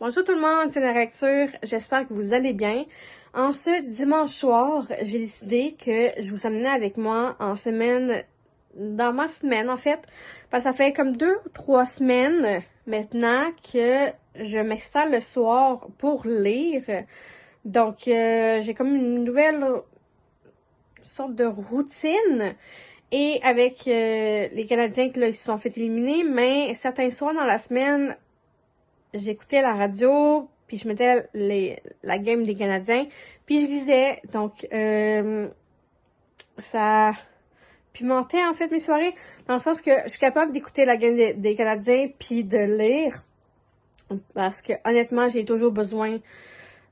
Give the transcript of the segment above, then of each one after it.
Bonjour tout le monde, c'est la lecture. J'espère que vous allez bien. En ce dimanche soir, j'ai décidé que je vous amenais avec moi dans ma semaine en fait. Parce que ça fait comme 2 ou 3 semaines maintenant que je m'installe le soir pour lire. Donc, j'ai comme une nouvelle sorte de routine. Et avec les Canadiens qui se sont fait éliminer, mais certains soirs dans la semaine, j'écoutais la radio, puis je mettais la game des Canadiens, puis je lisais. Donc, ça pimentait en fait mes soirées, dans le sens que je suis capable d'écouter la game des Canadiens, puis de lire, parce que honnêtement, j'ai toujours besoin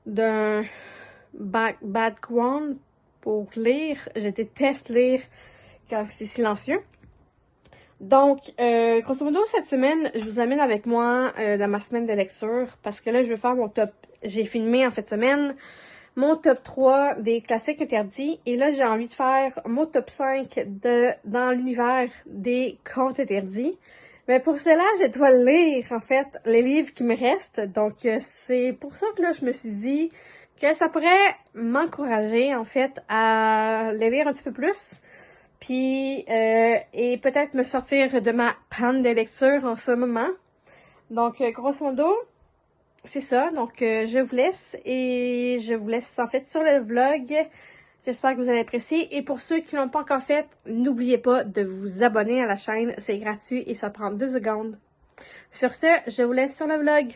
d'un background pour lire. Je déteste lire quand c'est silencieux. Donc, grosso modo, cette semaine, je vous amène avec moi dans ma semaine de lecture parce que là, je vais faire mon top. J'ai filmé en cette semaine mon top 3 des classiques interdits et là, j'ai envie de faire mon top 5 dans l'univers des contes interdits. Mais pour cela, je dois lire, en fait, les livres qui me restent. Donc, c'est pour ça que là, je me suis dit que ça pourrait m'encourager, en fait, à les lire un petit peu plus. Puis, et peut-être me sortir de ma panne de lecture en ce moment. Donc, grosso modo, c'est ça. Donc, je vous laisse et je vous laisse en fait sur le vlog. J'espère que vous allez apprécier. Et pour ceux qui l'ont pas encore fait, n'oubliez pas de vous abonner à la chaîne. C'est gratuit et ça prend 2 secondes. Sur ce, je vous laisse sur le vlog.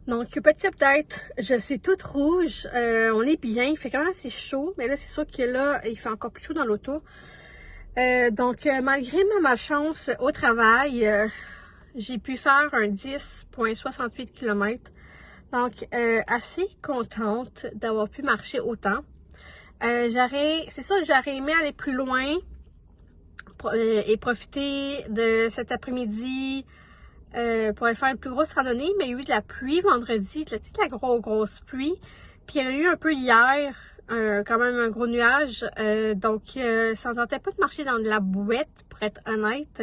Donc, petit update, je suis toute rouge, on est bien, il fait quand même assez chaud, mais là, c'est sûr que là, il fait encore plus chaud dans l'auto. Donc, malgré ma malchance au travail, j'ai pu faire un 10,68 km. Donc, assez contente d'avoir pu marcher autant. C'est ça, j'aurais aimé aller plus loin et profiter de cet après-midi pour aller faire une plus grosse randonnée, mais il y a eu de la pluie vendredi, de la grosse pluie. Puis il y en a eu un peu hier, quand même un gros nuage. Donc ça ne tentait pas de marcher dans de la bouette, pour être honnête.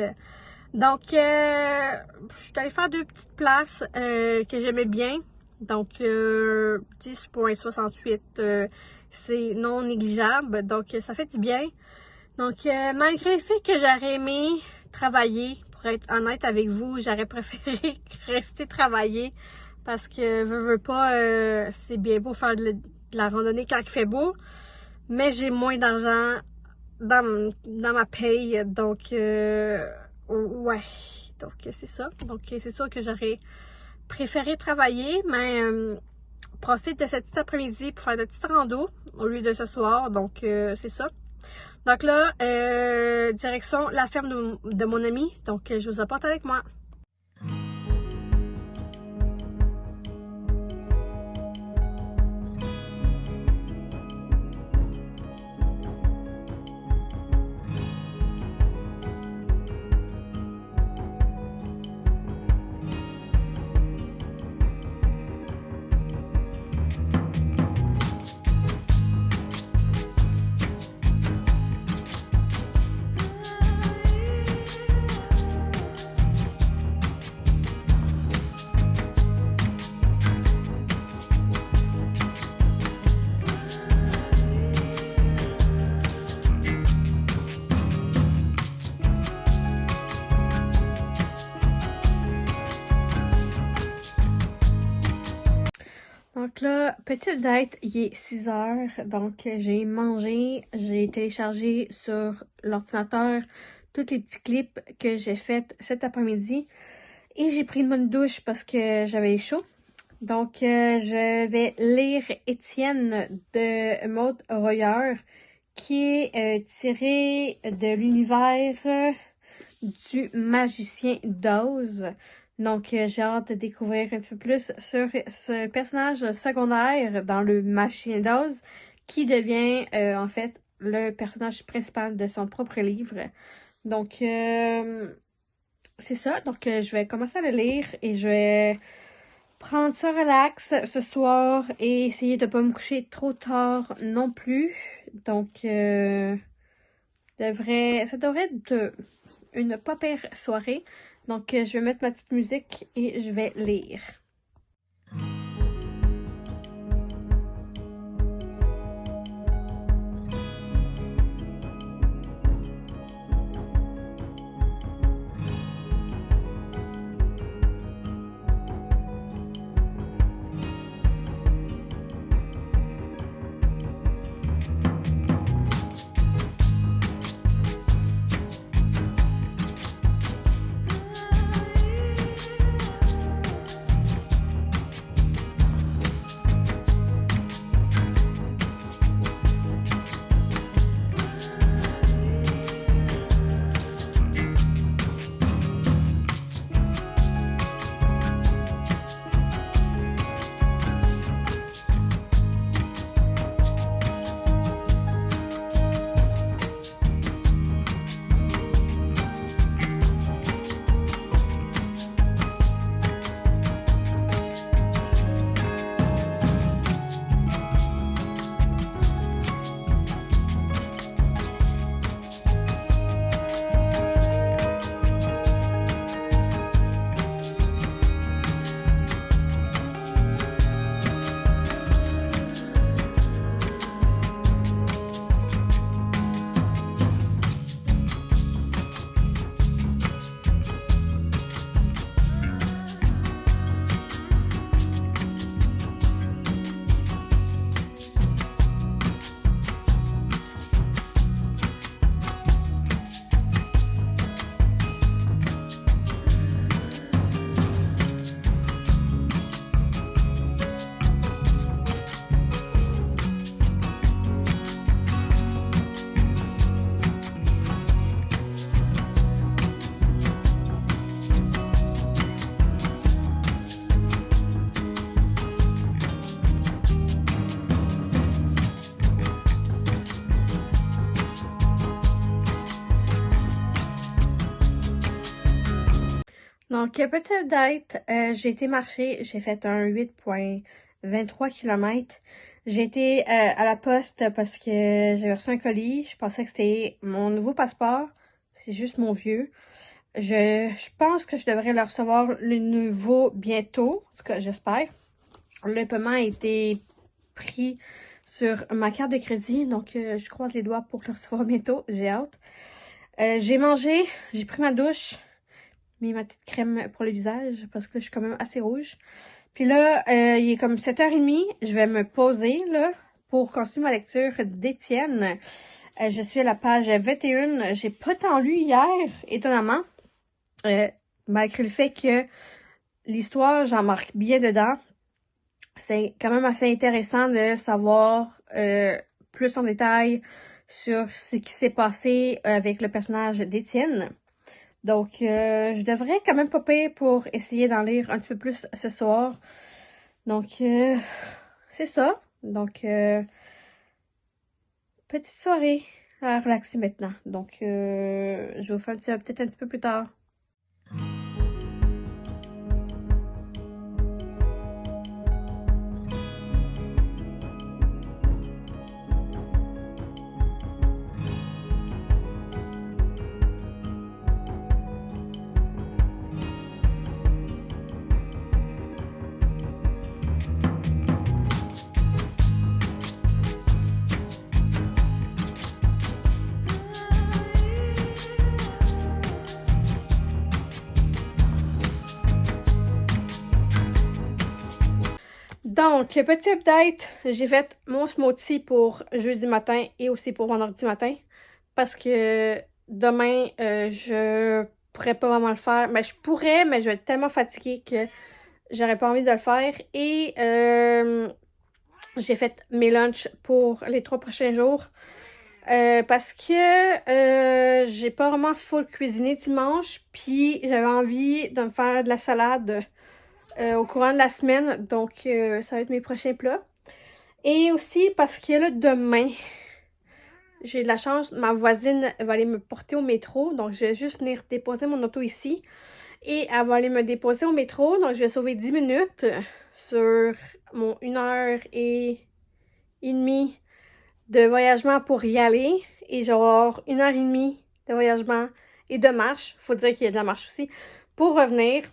Donc je suis allée faire 2 petites places que j'aimais bien. Donc 10,68, c'est non négligeable. Donc ça fait du bien. Donc malgré le fait que j'aurais aimé travailler, pour être honnête avec vous, j'aurais préféré rester travailler Parce que, veux pas, c'est bien beau faire de la randonnée quand il fait beau, mais j'ai moins d'argent dans ma paye, donc, ouais. Donc, c'est ça. Donc, c'est sûr que j'aurais préféré travailler, mais profite de cet après-midi pour faire de petites rando au lieu de ce soir. Donc, c'est ça. Donc là, direction la ferme de mon ami. Donc, je vous apporte avec moi. Donc là, petite date, il est 6 heures. Donc, j'ai mangé, j'ai téléchargé sur l'ordinateur tous les petits clips que j'ai fait cet après-midi. Et j'ai pris une bonne douche parce que j'avais chaud. Donc, je vais lire Étienne de Maud Royer, qui est tiré de l'univers du magicien d'Oz. Donc, j'ai hâte de découvrir un petit peu plus sur ce personnage secondaire dans le magicien d'Oz, qui devient en fait le personnage principal de son propre livre. Donc, c'est ça. Donc, je vais commencer à le lire et je vais prendre ça relax ce soir et essayer de ne pas me coucher trop tard non plus. Donc, ça devrait être une pas pire soirée. Donc, je vais mettre ma petite musique et je vais lire. Donc, petite date, j'ai été marcher, j'ai fait un 8,23 km. J'ai été à la poste parce que j'avais reçu un colis. Je pensais que c'était mon nouveau passeport. C'est juste mon vieux. Je pense que je devrais le recevoir le nouveau bientôt. En tout cas, j'espère. Le paiement a été pris sur ma carte de crédit. Donc, je croise les doigts pour le recevoir bientôt. J'ai hâte. J'ai mangé, j'ai pris ma douche, mis ma petite crème pour le visage parce que je suis quand même assez rouge. Puis là, il est comme 7h30. Je vais me poser, là, pour continuer ma lecture d'Étienne. Je suis à la page 21. J'ai pas tant lu hier, étonnamment. Malgré le fait que l'histoire, j'en marque bien dedans. C'est quand même assez intéressant de savoir plus en détail sur ce qui s'est passé avec le personnage d'Étienne. Donc, je devrais quand même pas payer pour essayer d'en lire un petit peu plus ce soir. Donc, c'est ça. Donc, petite soirée à relaxer maintenant. Donc, je vous fais ça peut-être un petit peu plus tard. Donc, petit update, j'ai fait mon smoothie pour jeudi matin et aussi pour vendredi matin. Parce que demain, je pourrais pas vraiment le faire. Ben, je pourrais, mais je vais être tellement fatiguée que j'aurais pas envie de le faire. Et j'ai fait mes lunchs pour les 3 prochains jours. Parce que j'ai pas vraiment full cuisiné dimanche. Puis j'avais envie de me faire de la salade au courant de la semaine. Donc, ça va être mes prochains plats. Et aussi parce que là, demain, j'ai de la chance, ma voisine va aller me porter au métro. Donc, je vais juste venir déposer mon auto ici. Et elle va aller me déposer au métro. Donc, je vais sauver 10 minutes sur mon 1h30 de voyagement pour y aller. Et je vais avoir 1h30 de voyagement et de marche. Faut dire qu'il y a de la marche aussi. Pour revenir.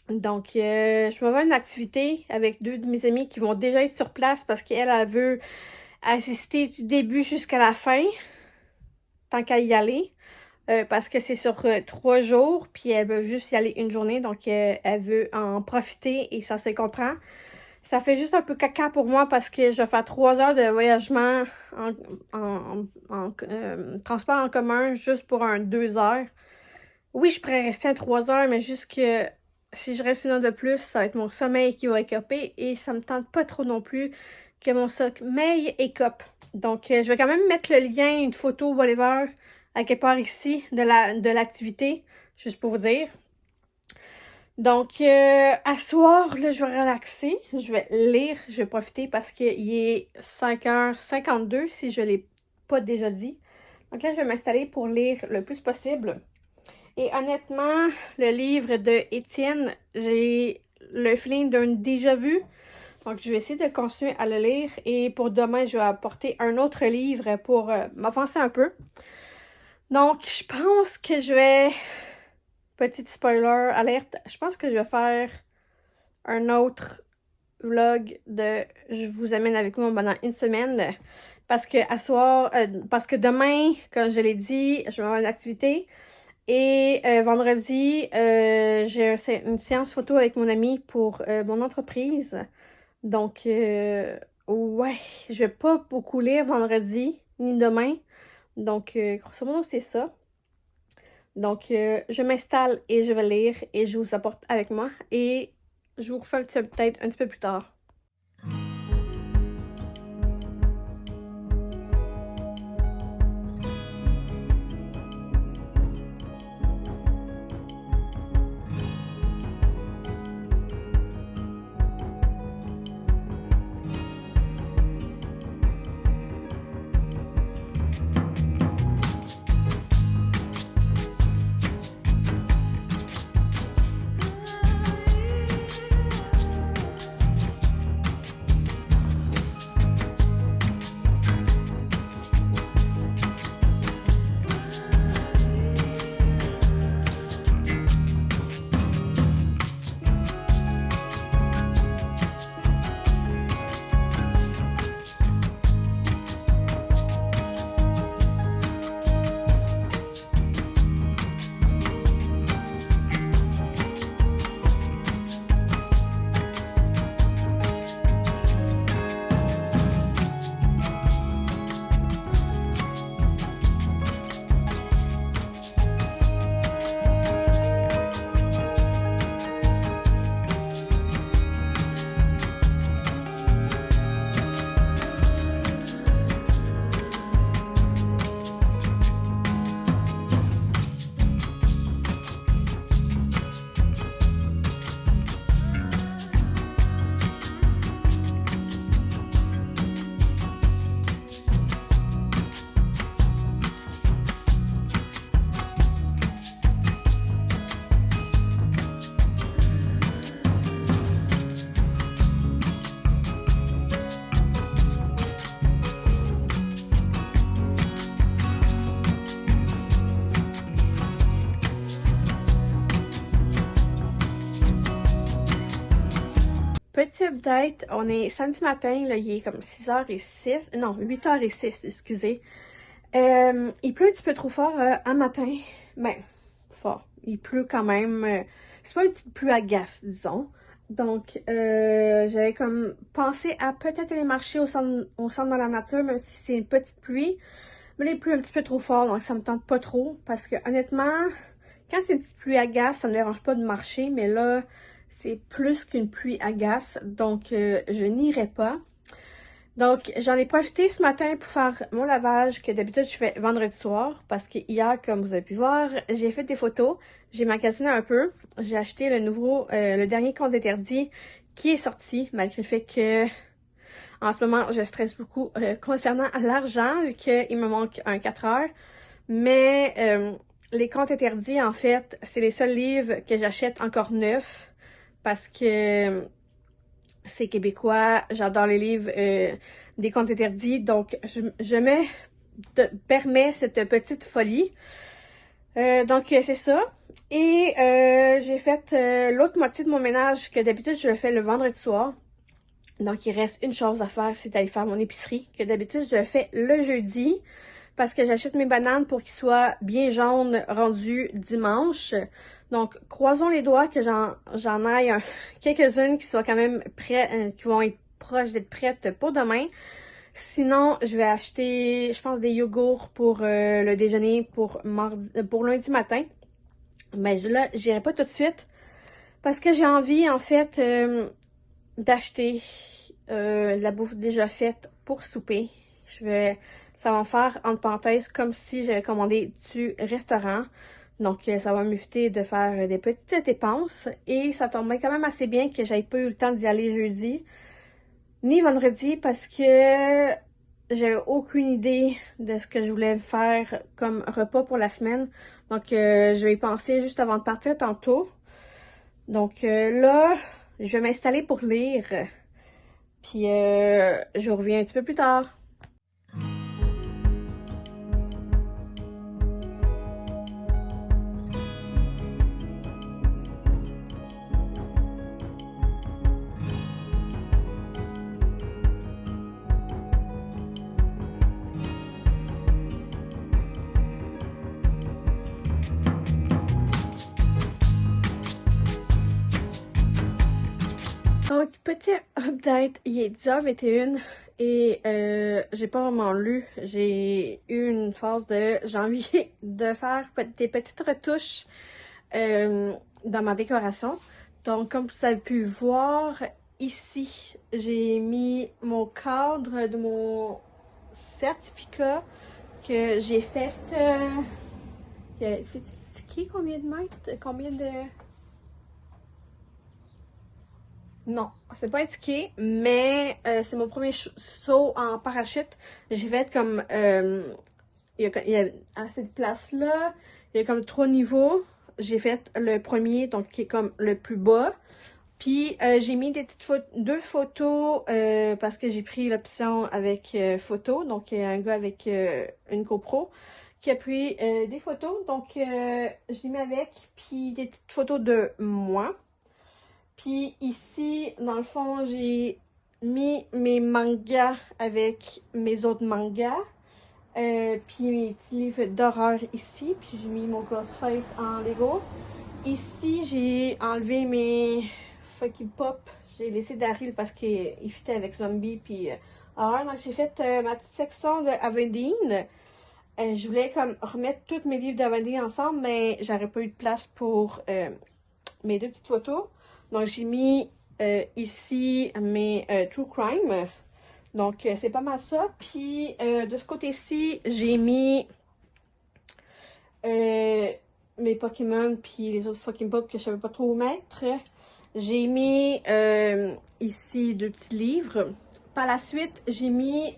Donc, je me vais à une activité avec 2 de mes amis qui vont déjà être sur place parce qu'elle, elle veut assister du début jusqu'à la fin, tant qu'à y aller, parce que c'est sur 3 jours, puis elle veut juste y aller une journée, donc elle veut en profiter et ça se comprend. Ça fait juste un peu caca pour moi parce que je vais faire 3 heures de voyagement en transport en commun juste pour 2 heures. Oui, je pourrais rester à 3 heures, mais juste que si je reste une heure de plus, ça va être mon sommeil qui va écoper et ça me tente pas trop non plus que mon sommeil écope. Donc, je vais quand même mettre le lien, une photo whatever, à quelque part ici de l'activité, juste pour vous dire. Donc, à soir, là, je vais relaxer, je vais lire, je vais profiter parce qu'il est 5h52 si je ne l'ai pas déjà dit. Donc là, je vais m'installer pour lire le plus possible. Et honnêtement, le livre de Étienne, j'ai le feeling d'un déjà-vu. Donc, je vais essayer de continuer à le lire. Et pour demain, je vais apporter un autre livre pour m'avancer un peu. Donc, je pense que je vais... Petit spoiler alerte, je pense que je vais faire un autre vlog de je vous amène avec moi pendant une semaine. Parce que demain, comme je l'ai dit, je vais avoir une activité. Et vendredi, j'ai une séance photo avec mon ami pour mon entreprise. Donc, ouais, je vais pas beaucoup lire vendredi ni demain. Donc, grosso modo, c'est ça. Donc, je m'installe et je vais lire et je vous apporte avec moi. Et je vous refais peut-être un petit peu plus tard. update. On est samedi matin, là, il est comme 6h06. Non, 8h06, excusez. Il pleut un petit peu trop fort un matin. Ben, fort. Il pleut quand même. C'est pas une petite pluie agace, disons. Donc, j'avais comme pensé à peut-être aller marcher au centre dans la nature, même si c'est une petite pluie. Mais là, il pleut un petit peu trop fort, donc ça me tente pas trop. Parce que honnêtement, quand c'est une petite pluie agace, ça me dérange pas de marcher. Mais là, c'est plus qu'une pluie agace. Donc, je n'irai pas. Donc, j'en ai profité ce matin pour faire mon lavage que d'habitude je fais vendredi soir parce que hier, comme vous avez pu voir, j'ai fait des photos, j'ai magasiné un peu, j'ai acheté le dernier compte interdit qui est sorti malgré le fait que en ce moment je stresse beaucoup concernant l'argent vu qu'il me manque un 4 heures, mais les comptes interdits en fait, c'est les seuls livres que j'achète encore neufs parce que c'est québécois, j'adore les livres des contes interdits, donc je me permets cette petite folie. Donc c'est ça. Et j'ai fait l'autre moitié de mon ménage que d'habitude je le fais le vendredi soir. Donc il reste une chose à faire, c'est d'aller faire mon épicerie, que d'habitude je le fais le jeudi. Parce que j'achète mes bananes pour qu'ils soient bien jaunes rendus dimanche. Donc, croisons les doigts que j'en aille quelques-unes qui soient quand même prêtes, qui vont être proches d'être prêtes pour demain. Sinon, je vais acheter, je pense, des yogourts pour le déjeuner pour lundi matin. Mais là, j'irai pas tout de suite parce que j'ai envie, en fait, d'acheter la bouffe déjà faite pour souper. Ça va me faire, entre parenthèses, comme si j'avais commandé du restaurant. Donc, ça va m'éviter de faire des petites dépenses. Et ça tombait quand même assez bien que j'avais pas eu le temps d'y aller jeudi, ni vendredi, parce que j'avais aucune idée de ce que je voulais faire comme repas pour la semaine. Donc, je vais y penser juste avant de partir tantôt. Donc, là, je vais m'installer pour lire. Puis, je reviens un petit peu plus tard. Donc, petit update, il est 10h21 et j'ai pas vraiment lu. J'ai eu une phase de j'ai envie de faire des petites retouches dans ma décoration. Donc, comme vous avez pu voir ici, j'ai mis mon cadre de mon certificat que j'ai fait. C'est qui combien de mètres? Combien de... Non, c'est pas indiqué, mais c'est mon premier saut en parachute. J'ai fait comme... il y a assez de place là. Il y a comme 3 niveaux. J'ai fait le premier, donc qui est comme le plus bas. Puis j'ai mis des petites deux photos parce que j'ai pris l'option avec photo. Donc il y a un gars avec une GoPro qui a pris des photos. Donc j'ai mis avec, puis des petites photos de moi. Puis ici, dans le fond, j'ai mis mes mangas avec mes autres mangas. Puis mes petits livres d'horreur ici. Puis j'ai mis mon Ghostface en Lego. Ici, j'ai enlevé mes Fucky Pop. J'ai laissé Daryl parce qu'il fitait avec Zombie puis horreur. Donc j'ai fait ma petite section de Avendine. Je voulais comme remettre tous mes livres d'Avendine ensemble, mais j'aurais pas eu de place pour mes deux petites photos. Donc, j'ai mis ici mes True Crime. Donc, c'est pas mal ça. Puis, de ce côté-ci, j'ai mis mes Pokémon puis les autres fucking pop que je savais pas trop où mettre. J'ai mis ici 2 petits livres. Par la suite, j'ai mis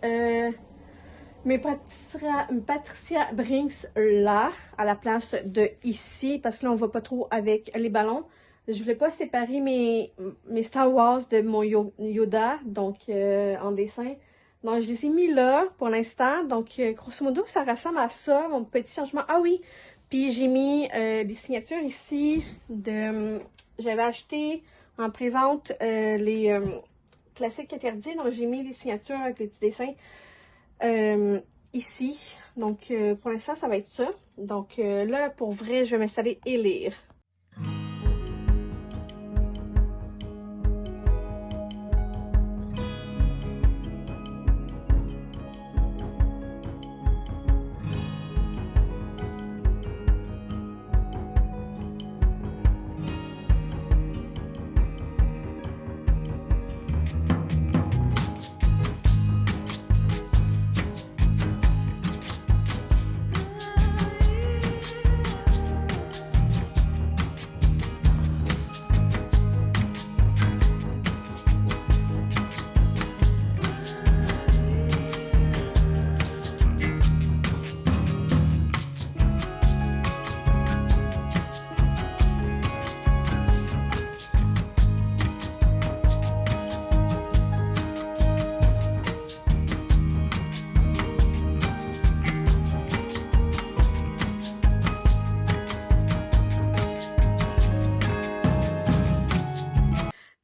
mes Patricia Brinks là, à la place de ici, parce que là, on voit pas trop avec les ballons. Je voulais pas séparer mes Star Wars de mon Yoda, donc en dessin. Donc, je les ai mis là pour l'instant. Donc, grosso modo, ça ressemble à ça, mon petit changement. Ah oui! Puis, j'ai mis des signatures ici de... J'avais acheté en pré-vente classique interdit. Donc, j'ai mis les signatures avec les petits dessins ici. Donc, pour l'instant, ça va être ça. Donc, là, pour vrai, je vais m'installer et lire.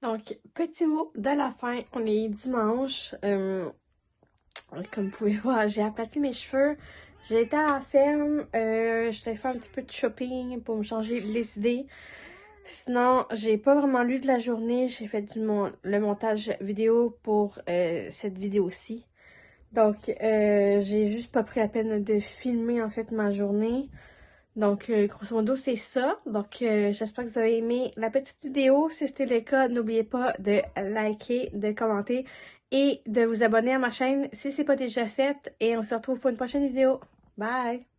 Donc, petit mot de la fin, on est dimanche. Comme vous pouvez voir, j'ai aplati mes cheveux. J'ai été à la ferme, j'étais fait un petit peu de shopping pour me changer les idées. Sinon, j'ai pas vraiment lu de la journée. J'ai fait le montage vidéo pour cette vidéo-ci. Donc, j'ai juste pas pris la peine de filmer en fait ma journée. Donc, grosso modo, c'est ça. Donc, j'espère que vous avez aimé la petite vidéo. Si c'était le cas, n'oubliez pas de liker, de commenter et de vous abonner à ma chaîne si c'est pas déjà fait. Et on se retrouve pour une prochaine vidéo. Bye!